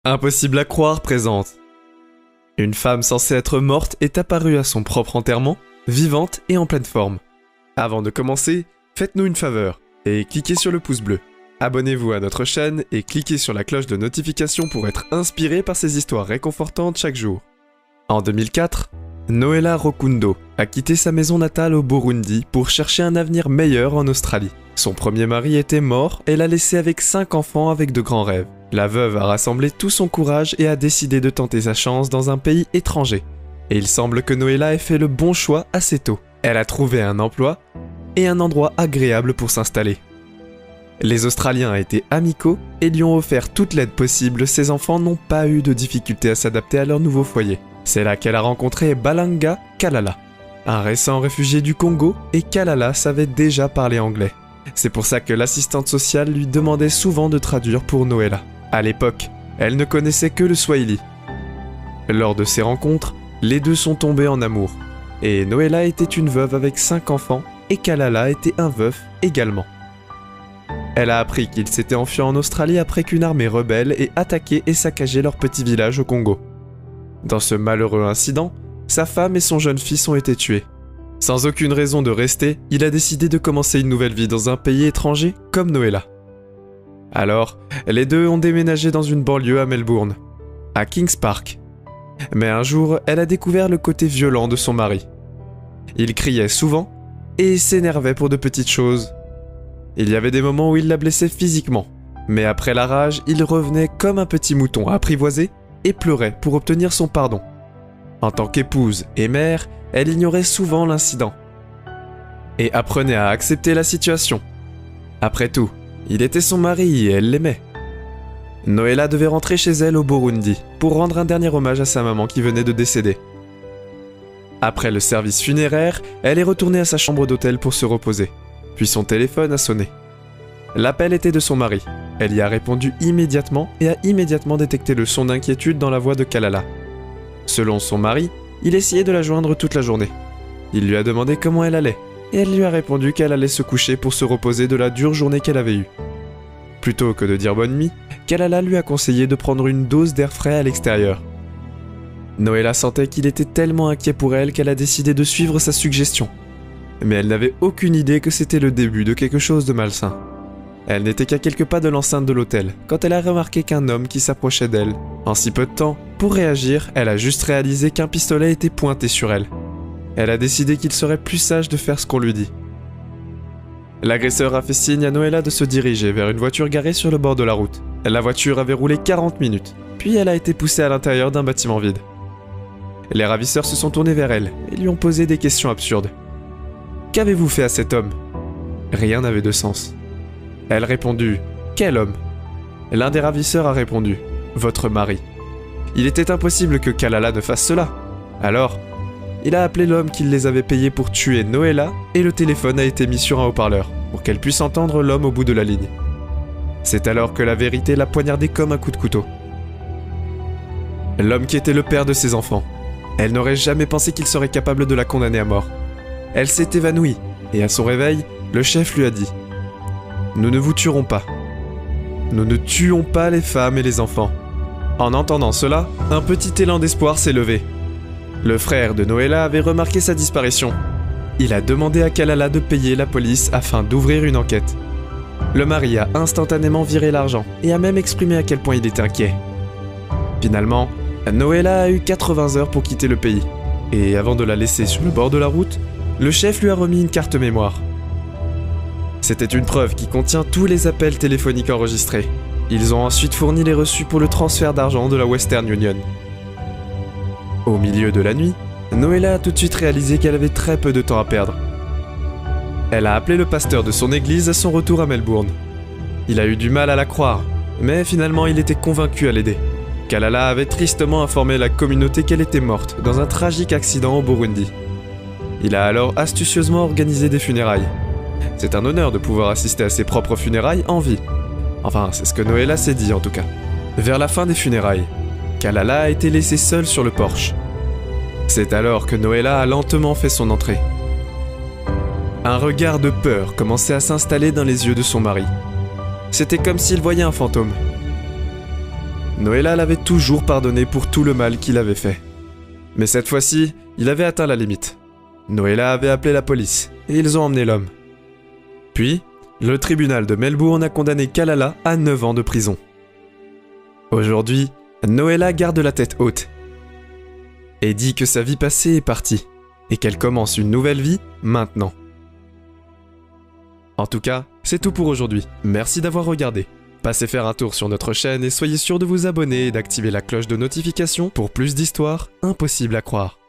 Impossible à croire présente. Une femme censée être morte est apparue à son propre enterrement, vivante et en pleine forme. Avant de commencer, faites-nous une faveur et cliquez sur le pouce bleu. Abonnez-vous à notre chaîne et cliquez sur la cloche de notification pour être inspiré par ces histoires réconfortantes chaque jour. En 2004, Noela Rokundo a quitté sa maison natale au Burundi pour chercher un avenir meilleur en Australie. Son premier mari était mort et l'a laissée avec 5 enfants avec de grands rêves. La veuve a rassemblé tout son courage et a décidé de tenter sa chance dans un pays étranger. Et il semble que Noela ait fait le bon choix assez tôt. Elle a trouvé un emploi et un endroit agréable pour s'installer. Les Australiens étaient amicaux et lui ont offert toute l'aide possible. Ses enfants n'ont pas eu de difficulté à s'adapter à leur nouveau foyer. C'est là qu'elle a rencontré Balanga Kalala, un récent réfugié du Congo, et Kalala savait déjà parler anglais. C'est pour ça que l'assistante sociale lui demandait souvent de traduire pour Noela. À l'époque, elle ne connaissait que le swahili. Lors de ces rencontres, les deux sont tombés en amour. Et Noela était une veuve avec 5 enfants et Kalala était un veuf également. Elle a appris qu'il s'était enfui en Australie après qu'une armée rebelle ait attaqué et saccagé leur petit village au Congo. Dans ce malheureux incident, sa femme et son jeune fils ont été tués. Sans aucune raison de rester, il a décidé de commencer une nouvelle vie dans un pays étranger comme Noela. Alors, les deux ont déménagé dans une banlieue à Melbourne, à Kings Park. Mais un jour, elle a découvert le côté violent de son mari. Il criait souvent et s'énervait pour de petites choses. Il y avait des moments où il la blessait physiquement, mais après la rage, il revenait comme un petit mouton apprivoisé et pleurait pour obtenir son pardon. En tant qu'épouse et mère, elle ignorait souvent l'incident et apprenait à accepter la situation. Après tout, il était son mari et elle l'aimait. Noela devait rentrer chez elle au Burundi pour rendre un dernier hommage à sa maman qui venait de décéder. Après le service funéraire, elle est retournée à sa chambre d'hôtel pour se reposer. Puis son téléphone a sonné. L'appel était de son mari. Elle y a répondu immédiatement et a immédiatement détecté le son d'inquiétude dans la voix de Kalala. Selon son mari, il essayait de la joindre toute la journée. Il lui a demandé comment elle allait, et elle lui a répondu qu'elle allait se coucher pour se reposer de la dure journée qu'elle avait eue. Plutôt que de dire bonne nuit, Kalala lui a conseillé de prendre une dose d'air frais à l'extérieur. Noela sentait qu'il était tellement inquiet pour elle qu'elle a décidé de suivre sa suggestion. Mais elle n'avait aucune idée que c'était le début de quelque chose de malsain. Elle n'était qu'à quelques pas de l'enceinte de l'hôtel, quand elle a remarqué qu'un homme qui s'approchait d'elle. En si peu de temps, pour réagir, elle a juste réalisé qu'un pistolet était pointé sur elle. Elle a décidé qu'il serait plus sage de faire ce qu'on lui dit. L'agresseur a fait signe à Noela de se diriger vers une voiture garée sur le bord de la route. La voiture avait roulé 40 minutes, puis elle a été poussée à l'intérieur d'un bâtiment vide. Les ravisseurs se sont tournés vers elle et lui ont posé des questions absurdes. « Qu'avez-vous fait à cet homme ?» Rien n'avait de sens. Elle a répondu « Quel homme ?» L'un des ravisseurs a répondu « Votre mari ». Il était impossible que Kalala ne fasse cela. Alors, il a appelé l'homme qui les avait payés pour tuer Noela et le téléphone a été mis sur un haut-parleur pour qu'elle puisse entendre l'homme au bout de la ligne. C'est alors que la vérité l'a poignardé comme un coup de couteau. L'homme qui était le père de ses enfants. Elle n'aurait jamais pensé qu'il serait capable de la condamner à mort. Elle s'est évanouie et à son réveil, le chef lui a dit « Nous ne vous tuerons pas. Nous ne tuons pas les femmes et les enfants. » En entendant cela, un petit élan d'espoir s'est levé. Le frère de Noela avait remarqué sa disparition. Il a demandé à Kalala de payer la police afin d'ouvrir une enquête. Le mari a instantanément viré l'argent et a même exprimé à quel point il était inquiet. Finalement, Noela a eu 80 heures pour quitter le pays. Et avant de la laisser sur le bord de la route, le chef lui a remis une carte mémoire. C'était une preuve qui contient tous les appels téléphoniques enregistrés. Ils ont ensuite fourni les reçus pour le transfert d'argent de la Western Union. Au milieu de la nuit, Noela a tout de suite réalisé qu'elle avait très peu de temps à perdre. Elle a appelé le pasteur de son église à son retour à Melbourne. Il a eu du mal à la croire, mais finalement il était convaincu à l'aider. Kalala avait tristement informé la communauté qu'elle était morte dans un tragique accident au Burundi. Il a alors astucieusement organisé des funérailles. C'est un honneur de pouvoir assister à ses propres funérailles en vie. Enfin, c'est ce que Noela s'est dit en tout cas. Vers la fin des funérailles, Kalala a été laissée seule sur le porche. C'est alors que Noela a lentement fait son entrée. Un regard de peur commençait à s'installer dans les yeux de son mari. C'était comme s'il voyait un fantôme. Noëlla l'avait toujours pardonné pour tout le mal qu'il avait fait. Mais cette fois-ci, il avait atteint la limite. Noëlla avait appelé la police, et ils ont emmené l'homme. Puis, le tribunal de Melbourne a condamné Kalala à 9 ans de prison. Aujourd'hui, Noëlla garde la tête haute et dit que sa vie passée est partie et qu'elle commence une nouvelle vie maintenant. En tout cas, c'est tout pour aujourd'hui. Merci d'avoir regardé. Passez faire un tour sur notre chaîne et soyez sûr de vous abonner et d'activer la cloche de notification pour plus d'histoires impossibles à croire.